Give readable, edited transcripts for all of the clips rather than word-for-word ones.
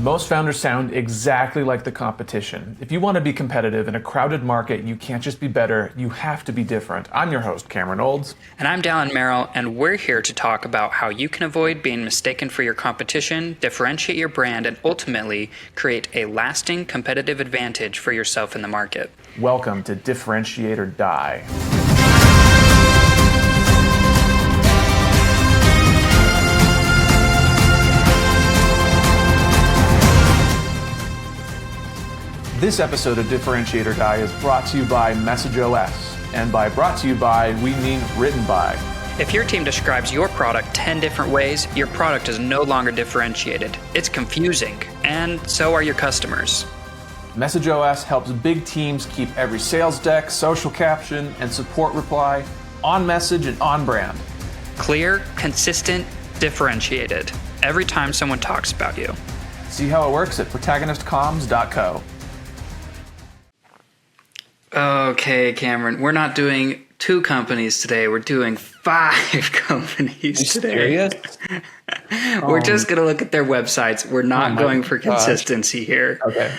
Most founders sound exactly like the competition. If you want to be competitive in a crowded market, you can't just be better, you have to be different. I'm your host, Cameron Olds. And I'm Dallin Merrill, and we're here to talk about how you can avoid being mistaken for your competition, differentiate your brand, and ultimately create a lasting competitive advantage for yourself in the market. Welcome to Differentiate or Die. This episode of Differentiate or Die is brought to you by MessageOS. And by brought to you by, we mean written by. If your team describes your product 10 different ways, your product is no longer differentiated. It's confusing, and so are your customers. MessageOS helps big teams keep every sales deck, social caption, and support reply on message and on brand. Clear, consistent, differentiated. Every time someone talks about you. See how it works at protagonistcomms.co. Okay, Cameron, we're not doing 2 companies today. We're doing 5 companies today. Serious? We're just going to look at their websites. We're not going for consistency here. Okay.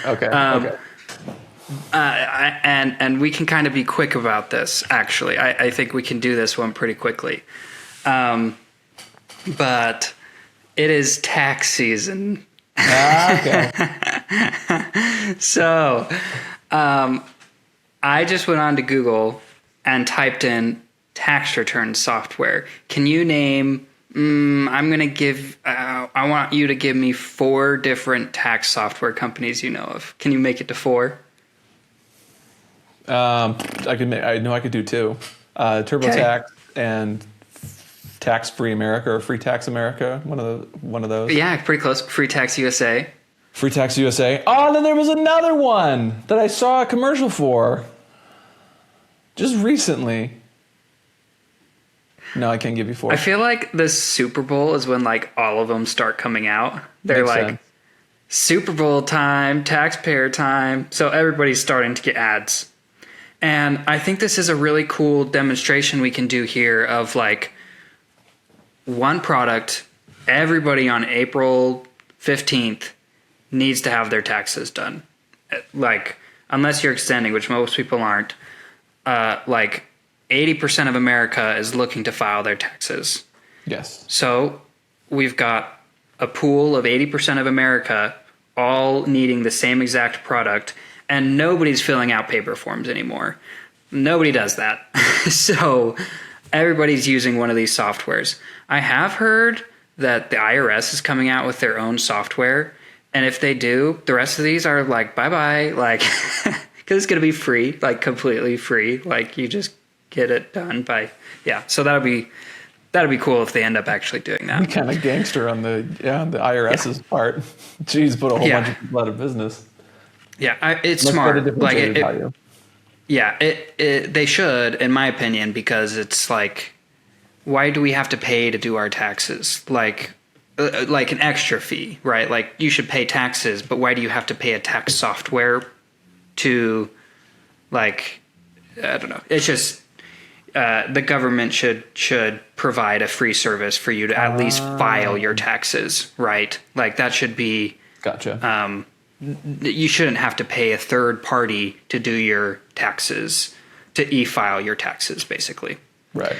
And we can kind of be quick about this, actually. I think we can do this one pretty quickly. But it is tax season. Okay. So, I just went on to Google and typed in tax return software. Can you name, I want you to give me 4 different tax software companies you know of. Can you make it to 4? I know I could do 2. TurboTax and Tax Free America or Free Tax America. One of those. Yeah, pretty close. Free Tax USA. Free Tax USA. Oh, and then there was another one that I saw a commercial for just recently. No, I can't give you 4. I feel like the Super Bowl is when like all of them start coming out. They're Makes like sense. Super Bowl time, taxpayer time. So everybody's starting to get ads. And I think this is a really cool demonstration we can do here of like one product. Everybody on April 15th needs to have their taxes done. Like, unless you're extending, which most people aren't, like 80% of America is looking to file their taxes. Yes. So we've got a pool of 80% of America all needing the same exact product, and nobody's filling out paper forms anymore. Nobody does that. So everybody's using one of these softwares. I have heard that the IRS is coming out with their own software. And if they do, the rest of these are like, bye-bye, like, because it's going to be free, like completely free. Like you just get it done by, yeah. So that'll be cool if they end up actually doing that. Kind of gangster on the IRS's part. Jeez, put a whole bunch of people out of business. Yeah, it's Let's smart. get a differentiated value. Yeah, they should, in my opinion, because it's like, why do we have to pay to do our taxes? Like an extra fee, right? Like you should pay taxes, but why do you have to pay a tax software to, like, I don't know. It's just the government should provide a free service for you to at least file your taxes, right? Like that should be. Gotcha. You shouldn't have to pay a third party to do your taxes, to e-file your taxes, basically. Right.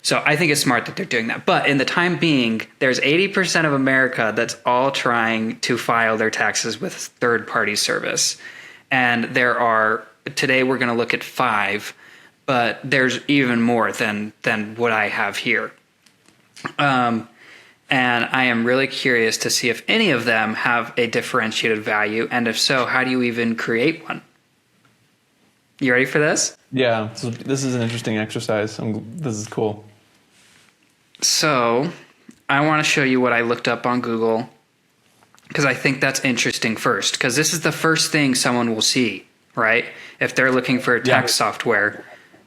So I think it's smart that they're doing that. But in the time being, there's 80% of America that's all trying to file their taxes with third-party service. And today we're going to look at 5, but there's even more than what I have here. And I am really curious to see if any of them have a differentiated value. And if so, how do you even create one? You ready for this? Yeah, so this is an interesting exercise. This is cool. So I want to show you what I looked up on Google because I think that's interesting first, because this is the first thing someone will see, right? If they're looking for a tax software,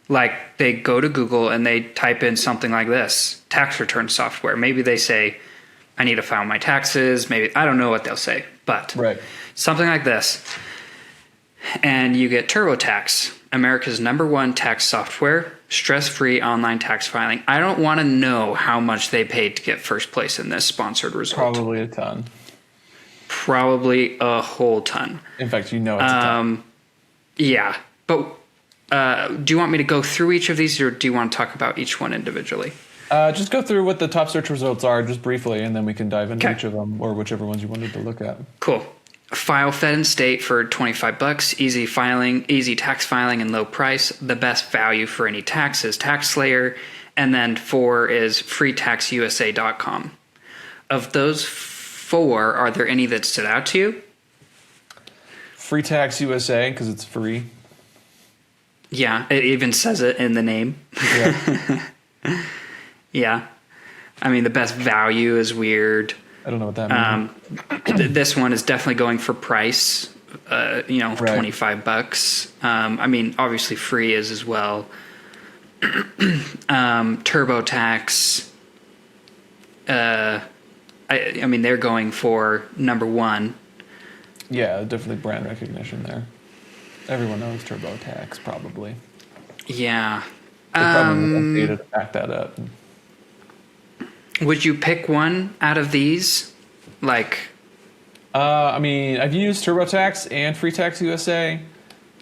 like they go to Google and they type in something like this, tax return software. Maybe they say, I need to file my taxes. Maybe, I don't know what they'll say, but something like this. And you get TurboTax, America's #1 tax software, stress-free online tax filing. I don't want to know how much they paid to get first place in this sponsored result. Probably a ton. probably a whole ton. In fact, you know it's a ton. Yeah. But do you want me to go through each of these, or do you want to talk about each one individually? Just go through what the top search results are just briefly, and then we can dive into Okay. each of them or whichever ones you wanted to look at. Cool. File fed in state for $25. Easy filing, easy tax filing, and low price. The best value for any tax is TaxSlayer. And then 4 is freetaxusa.com. Of those 4, are there any that stood out to you? Free Tax USA, because it's free. Yeah, it even says it in the name. Yeah. Yeah. I mean, the best value is weird. I don't know what that means. This one is definitely going for price, Right. $25. I mean, obviously free is as well. TurboTax. I mean, they're going for number 1. Yeah, definitely brand recognition there. Everyone knows TurboTax, probably. Yeah. They probably have data to back that up. Would you pick one out of these? Like, I mean, I've used TurboTax and Free Tax USA.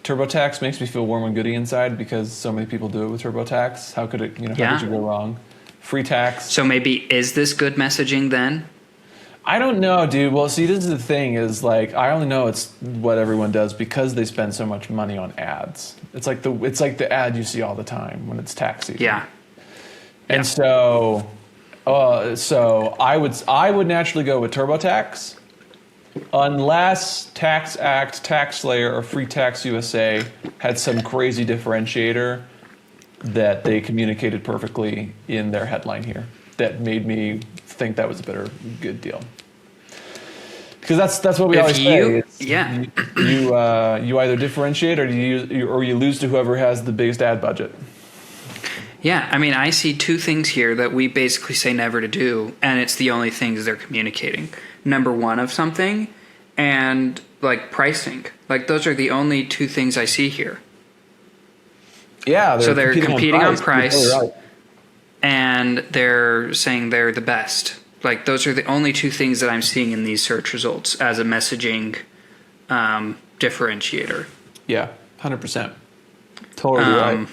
TurboTax makes me feel warm and goody inside because so many people do it with TurboTax. How could it? How Yeah. could you go wrong? Free Tax. so maybe is this good messaging then? I don't know, dude. Well, see, this is the thing: is like I only know it's what everyone does because they spend so much money on ads. It's like the ad you see all the time when it's tax season. Yeah. And so I would naturally go with TurboTax, unless Tax Act, TaxSlayer, or Free Tax USA had some crazy differentiator that they communicated perfectly in their headline here that made me think that was a good deal. Because that's what we always say. You either differentiate or you lose to whoever has the biggest ad budget. Yeah, I mean, I see 2 things here that we basically say never to do, and it's the only things they're communicating. Number 1 of something, and like pricing. Like those are the only 2 things I see here. Yeah, So they're competing on price, You're totally right. and they're saying they're the best. Like those are the only 2 things that I'm seeing in these search results as a messaging differentiator. Yeah, 100%. Totally right.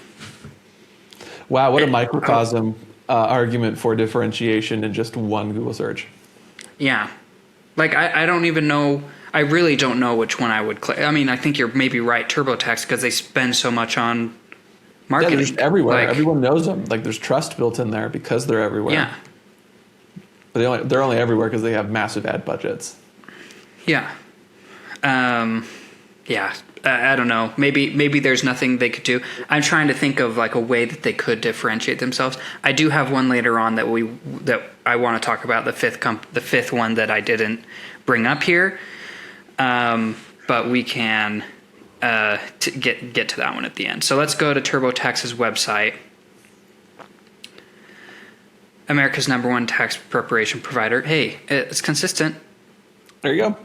Wow, what a microcosm argument for differentiation in just one Google search. Yeah. Like, I don't even know. I really don't know which one I would click. I mean, I think you're maybe right, TurboTax, because they spend so much on marketing. Yeah, they're just everywhere. Like, Everyone knows them. Like, there's trust built in there because they're everywhere. Yeah. But they're only everywhere because they have massive ad budgets. Yeah. Yeah. I don't know. Maybe there's nothing they could do. I'm trying to think of like a way that they could differentiate themselves. I do have one later on that I want to talk about, the fifth one that I didn't bring up here. But we can get to that one at the end. So let's go to TurboTax's website. America's #1 tax preparation provider. Hey, it's consistent. There you go.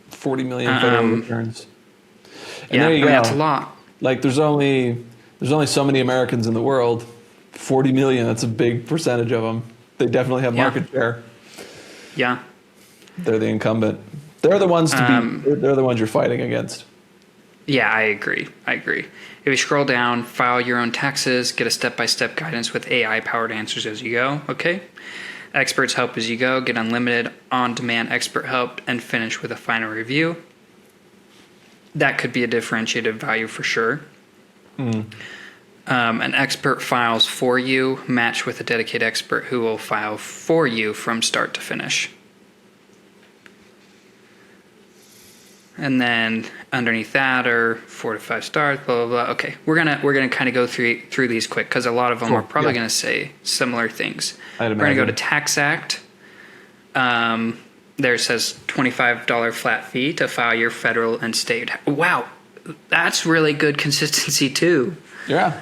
40 million federal returns. And Yeah, there you go. that's a lot. Like there's only so many Americans in the world. 40 million, that's a big percentage of them. They definitely have market share. Yeah. They're the incumbent. They're the ones they're the ones you're fighting against. Yeah, I agree. If you scroll down, file your own taxes, get a step-by-step guidance with AI-powered answers as you go. Okay. Experts help as you go. Get unlimited on-demand expert help and finish with a final review. That could be a differentiated value for sure. An expert files for you, match with a dedicated expert who will file for you from start to finish. And then underneath that are 4 to 5 stars, blah, blah, blah. Okay, we're gonna kind of go through these quick because a lot of them are probably going to say similar things. We're going to go to Tax Act. There it says $25 flat fee to file your federal and state. Wow, that's really good consistency too. Yeah.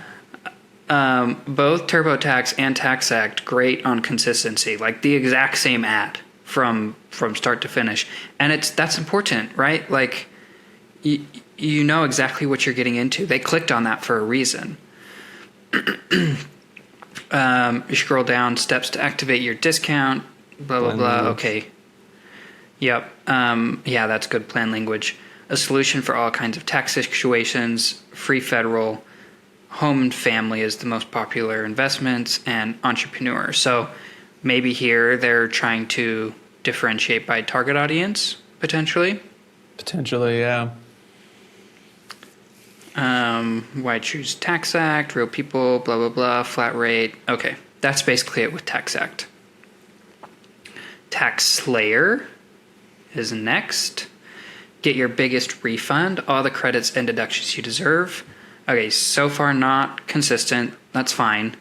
Both TurboTax and Tax Act, great on consistency, like the exact same ad from start to finish. And that's important, right? Like you know exactly what you're getting into. They clicked on that for a reason. You scroll down, steps to activate your discount, blah, blah, blah. Okay. Yep. Yeah, that's good plan language. A solution for all kinds of tax situations, free federal, home and family is the most popular investments, and entrepreneur. So maybe here they're trying to differentiate by target audience, potentially. Potentially, yeah. Why choose Tax Act, real people, blah, blah, blah, flat rate. Okay, that's basically it with Tax Act. Tax Slayer is next. Get your biggest refund, all the credits and deductions you deserve. Okay, so far not consistent. That's fine.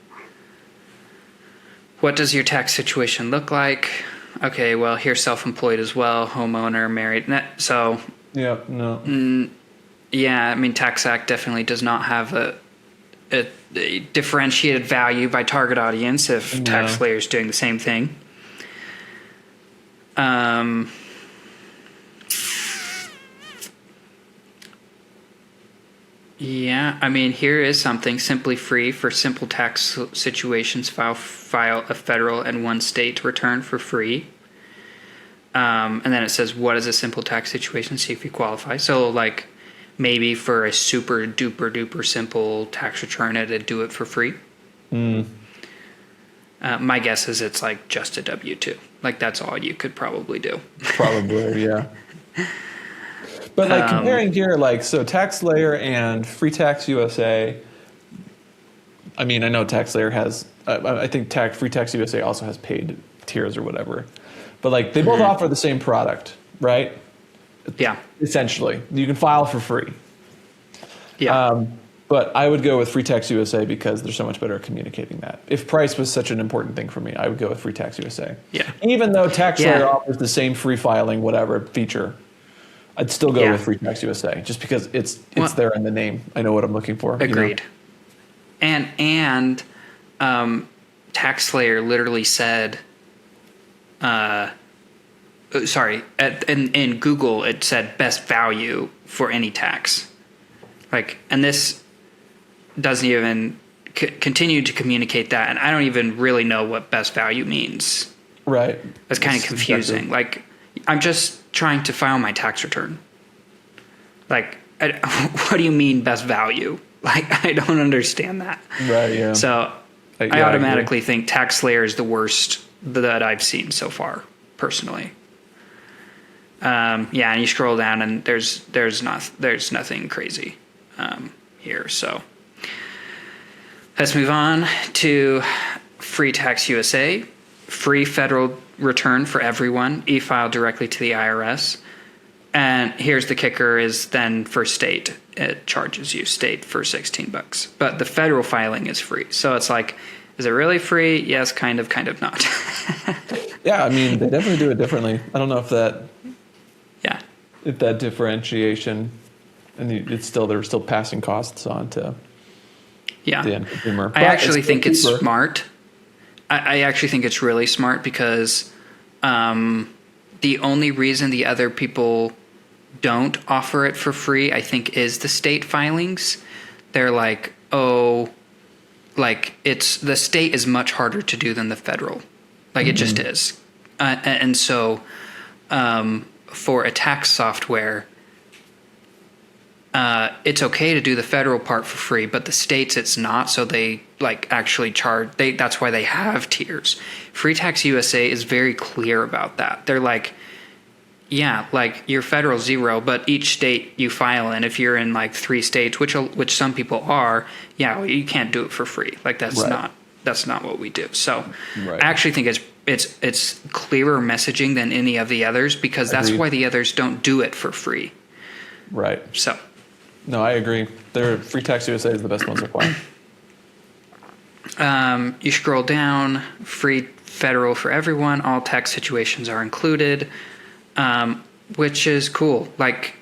What does your tax situation look like? Okay, well, here's self-employed as well, homeowner, married. So, Yep, no. yeah, I mean, Tax Act definitely does not have a differentiated value by target audience if No. Tax Slayer is doing the same thing. Yeah, I mean, here is something simply free for simple tax situations. File a federal and one state return for free. And then it says, what is a simple tax situation? See if you qualify. So, like, maybe for a super duper duper simple tax return, it'd do it for free. My guess is it's like just a W-2. Like, that's all you could probably do. Probably, yeah. But like comparing here, like, so TaxSlayer and Free Tax USA, I mean, I know TaxSlayer has, I think Free Tax USA also has paid tiers or whatever. But like, they both offer the same product, right? Yeah. Essentially. You can file for free. Yeah. But I would go with Free Tax USA because they're so much better at communicating that. If price was such an important thing for me, I would go with Free Tax USA. Yeah. Even though TaxSlayer Yeah. offers the same free filing, whatever feature, I'd still go Yeah. with Free Tax USA just because it's Well, there in the name. I know what I'm looking for. Agreed. And TaxSlayer literally said, in Google it said best value for any tax. Like, and this doesn't even continue to communicate that, and I don't even really know what best value means. Right. It's kind of confusing. Like, I'm just trying to file my tax return. Like, what do you mean best value? Like, I don't understand that. Right, yeah. So Yeah, I automatically think TaxSlayer is the worst that I've seen so far, personally. Yeah, and you scroll down and there's nothing crazy here. So let's move on to Free Tax USA. Free federal return for everyone, e-file directly to the IRS. And here's the kicker is then for state, it charges you state for $16. But the federal filing is free. So it's like, is it really free? Yes, kind of not. Yeah, I mean, they definitely do it differently. I don't know if that differentiation, and they're still passing costs on to the end consumer. I actually think it's smart. I actually think it's really smart because the only reason the other people don't offer it for free, I think, is the state filings. They're like, oh, like the state is much harder to do than the federal. Like, it just is. And so for a tax software, it's okay to do the federal part for free, but the states it's not. So they like actually charge. That's why they have tiers. Free Tax USA is very clear about that. They're like, yeah, like your federal zero, but each state you file in, if you're in like 3 states, which some people are, yeah, you can't do it for free. Like that's not what we do. So I actually think it's clearer messaging than any of the others because that's why the others don't do it for free. Right. So. No, I agree. Free Tax USA is the best one so far. You scroll down, free federal for everyone, all tax situations are included, which is cool. Like,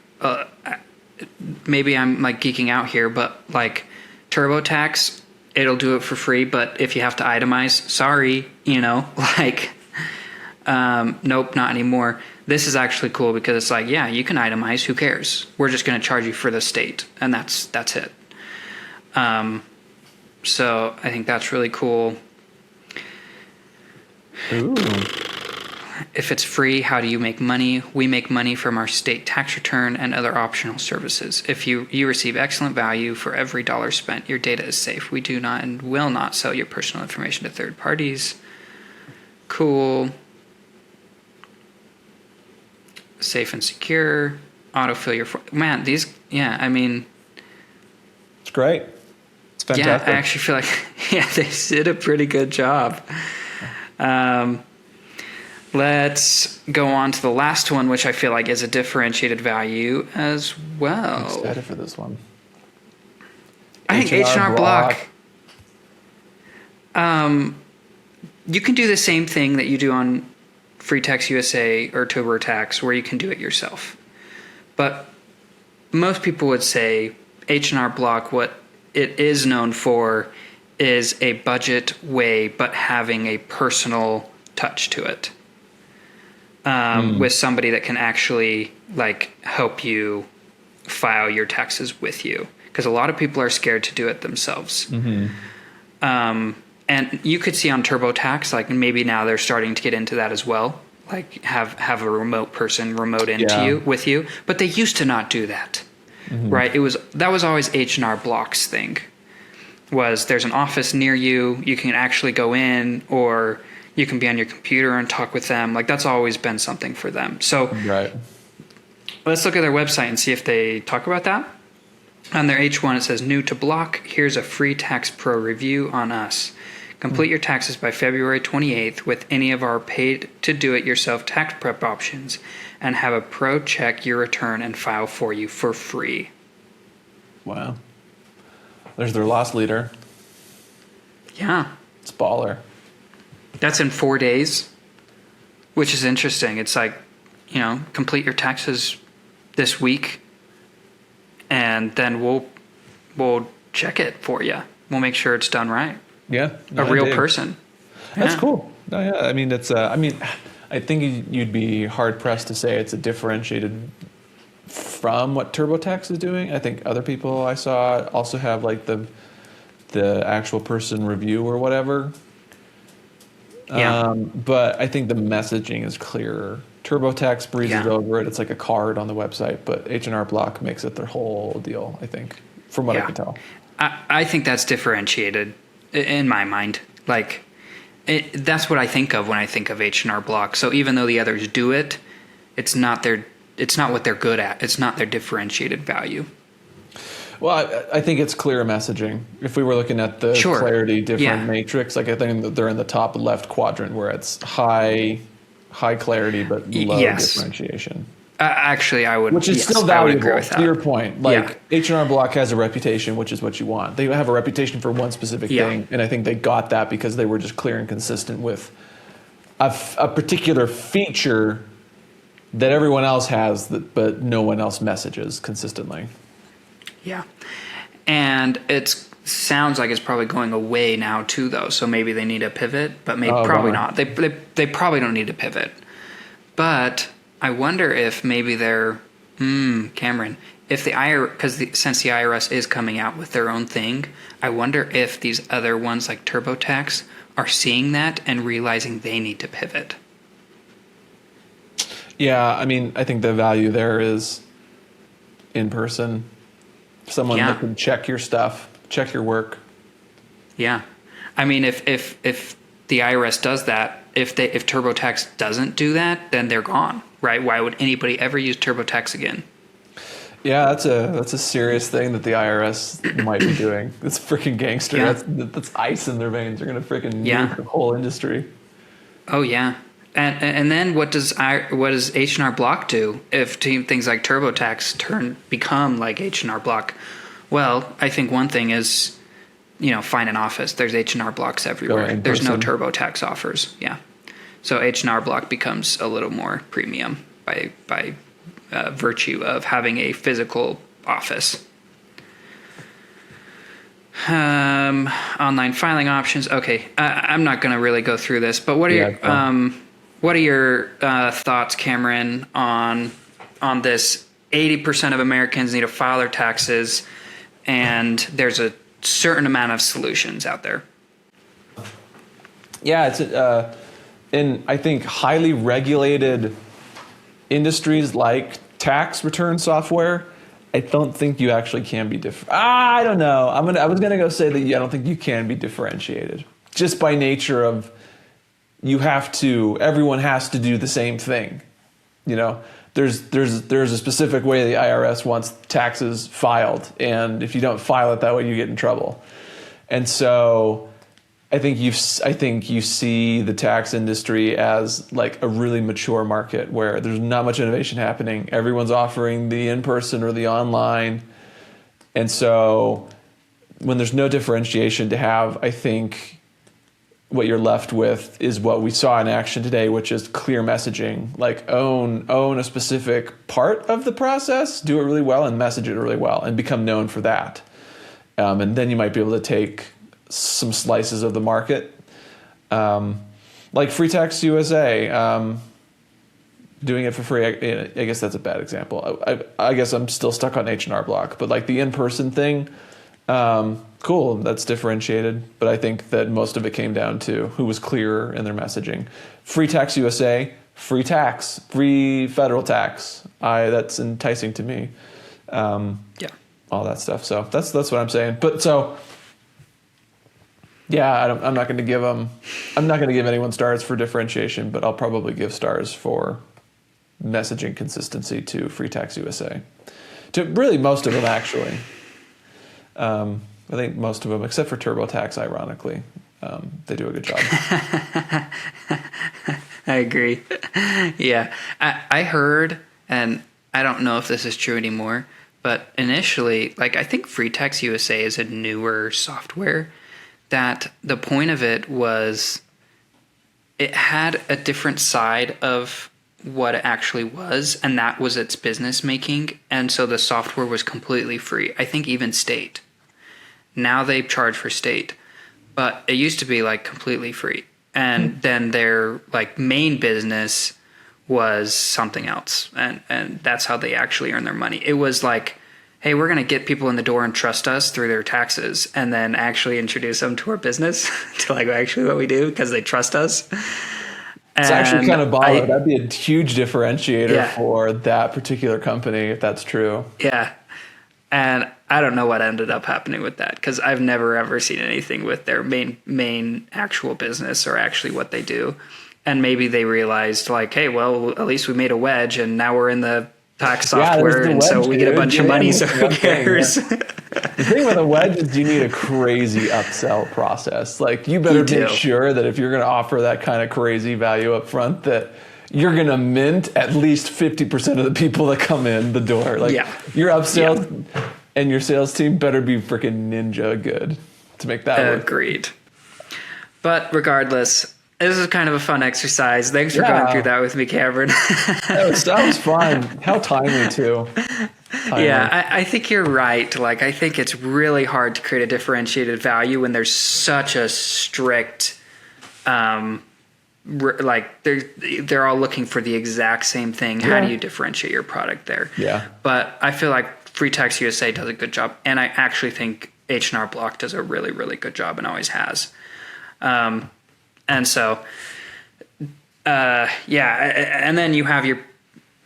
maybe I'm like geeking out here, but like TurboTax, it'll do it for free, but if you have to itemize, sorry, like, nope, not anymore. This is actually cool because it's like, yeah, you can itemize. Who cares? We're just going to charge you for the state, and that's it. So I think that's really cool. Ooh. If it's free, how do you make money? We make money from our state tax return and other optional services. If you receive excellent value for every dollar spent, your data is safe. We do not and will not sell your personal information to third parties. Cool. Safe and secure. Autofill your... Man, these... Yeah, I mean... It's great. It's fantastic. Yeah, I actually feel like they did a pretty good job. Let's go on to the last one, which I feel like is a differentiated value as well. I'm excited for this one. I think H&R Block. You can do the same thing that you do on Free Tax USA or TurboTax, where you can do it yourself. But most people would say H&R Block, what it is known for is a budget way, but having a personal touch to it. With somebody that can actually like help you file your taxes with you, because a lot of people are scared to do it themselves. And you could see on TurboTax, like maybe now they're starting to get into that as well, like have a remote person remote into you with you, but they used to not do that, right? That was always H&R Block's thing. Was there's an office near you, you can actually go in, or you can be on your computer and talk with them. Like that's always been something for them. So let's look at their website and see if they talk about that. On their H1, it says, new to Block, here's a free tax pro review on us. Complete your taxes by February 28th with any of our paid to do it yourself tax prep options and have a pro check your return and file for you for free. Wow. There's their loss leader. Yeah. It's baller. That's in 4 days, which is interesting. It's like, complete your taxes this week, and then we'll check it for you. We'll make sure it's done right. Yeah, a real person. That's cool. No, yeah, I mean, it's. I think you'd be hard pressed to say it's a differentiated from what TurboTax is doing. I think other people I saw also have like the actual person review or whatever. Yeah. But I think the messaging is clearer. TurboTax breezes over it. It's like a card on the website, but H&R Block makes it their whole deal, I think, from what I can tell. I think that's differentiated in my mind. Like, that's what I think of when I think of H&R Block. So even though the others do it, it's not what they're good at. It's not their differentiated value. Well, I think it's clear messaging. If we were looking at the clarity different matrix, like I think that they're in the top left quadrant where it's high clarity but low differentiation. Actually, I would. Which is still valuable, to your point. Like H&R Block has a reputation, which is what you want. They have a reputation for one specific thing, and I think they got that because they were just clear and consistent with a particular feature that everyone else has, but no one else messages consistently. Yeah. And it sounds like it's probably going away now too, though. So maybe they need a pivot, but probably not. They probably don't need a pivot. But I wonder if maybe they're, Cameron, if the IRS, since the IRS is coming out with their own thing, I wonder if these other ones like TurboTax are seeing that and realizing they need to pivot. Yeah, I mean, I think the value there is in person. Someone that can check your stuff, check your work. Yeah. I mean, if the IRS does that, if TurboTax doesn't do that, then they're gone, right? Why would anybody ever use TurboTax again? Yeah, that's a serious thing that the IRS might be doing. It's freaking gangster. Yeah. That's ice in their veins. They're going to freaking nuke the whole industry. Oh yeah. And then what does H&R Block do if things like TurboTax become like H&R Block? Well, I think one thing is, find an office. There's H&R Blocks everywhere. There's no TurboTax offers. Yeah, so H&R Block becomes a little more premium by virtue of having a physical office. Online filing options. Okay, I'm not going to really go through this, but what are your thoughts, Cameron, on this? 80% of Americans need to file their taxes, and there's a certain amount of solutions out there. Yeah, it's in I think highly regulated industries like tax return software, I don't think you actually can be different. I don't know. I was gonna go say that I don't think you can be differentiated just by nature of everyone has to do the same thing. You know, there's a specific way the IRS wants taxes filed, and if you don't file it that way, you get in trouble. And so I think you see the tax industry as like a really mature market where there's not much innovation happening. Everyone's offering the in-person or the online. And so when there's no differentiation to have, I think what you're left with is what we saw in action today, which is clear messaging. Like own a specific part of the process, do it really well, and message it really well, and become known for that. And then you might be able to take some slices of the market, like Free Tax USA, doing it for free. I guess that's a bad example. I guess I'm still stuck on H&R Block, but like the in-person thing, cool, that's differentiated. But I think that most of it came down to who was clearer in their messaging. Free Tax USA, free tax, free federal tax. That's enticing to me. All that stuff. So that's what I'm saying. But so. Yeah, I'm not going to give anyone stars for differentiation, but I'll probably give stars for messaging consistency to Free Tax USA. To really most of them, actually. I think most of them, except for TurboTax, ironically, they do a good job. I agree. Yeah, I heard, and I don't know if this is true anymore, but initially, like I think Free Tax USA is a newer software. That the point of it was it had a different side of what it actually was, and that was its business making. And so the software was completely free. I think even state. Now they charge for state, but it used to be like completely free. And then their like main business was something else. And that's how they actually earn their money. It was like, hey, we're going to get people in the door and trust us through their taxes and then actually introduce them to our business, to like actually what we do because they trust us. It's actually kind of baller. That'd be a huge differentiator for that particular company if that's true. Yeah. And I don't know what ended up happening with that because I've never ever seen anything with their main actual business or actually what they do. And maybe they realized like, hey, well, at least we made a wedge and now we're in the tax software, and so we get a bunch of money, so who cares? The thing with a wedge is you need a crazy upsell process. Like you better make sure that if you're going to offer that kind of crazy value up front, that you're going to mint at least 50% of the people that come in the door. Like your upsell and your sales team better be freaking ninja good to make that work. Agreed. But regardless, this is kind of a fun exercise. Thanks for going through that with me, Cameron. that was fun. How timely, too. Yeah, I think you're right. Like, I think it's really hard to create a differentiated value when there's such a strict, like, they're all looking for the exact same thing. How do you differentiate your product there? Yeah. But I feel like Free Tax USA does a good job. And I actually think H&R Block does a really, really good job and always has. And so, and then you have your,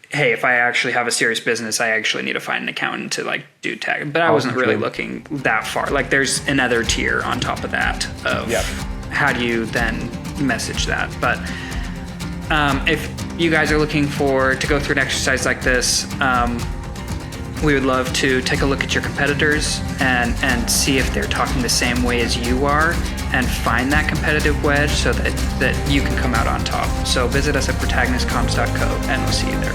hey, if I actually have a serious business, I actually need to find an accountant to like do tax. But I wasn't really looking that far. Like there's another tier on top of that of how do you then message that. But if you guys are looking to go through an exercise like this, we would love to take a look at your competitors and see if they're talking the same way as you are and find that competitive wedge so that you can come out on top. So visit us at protagonistcomms.co and we'll see you there.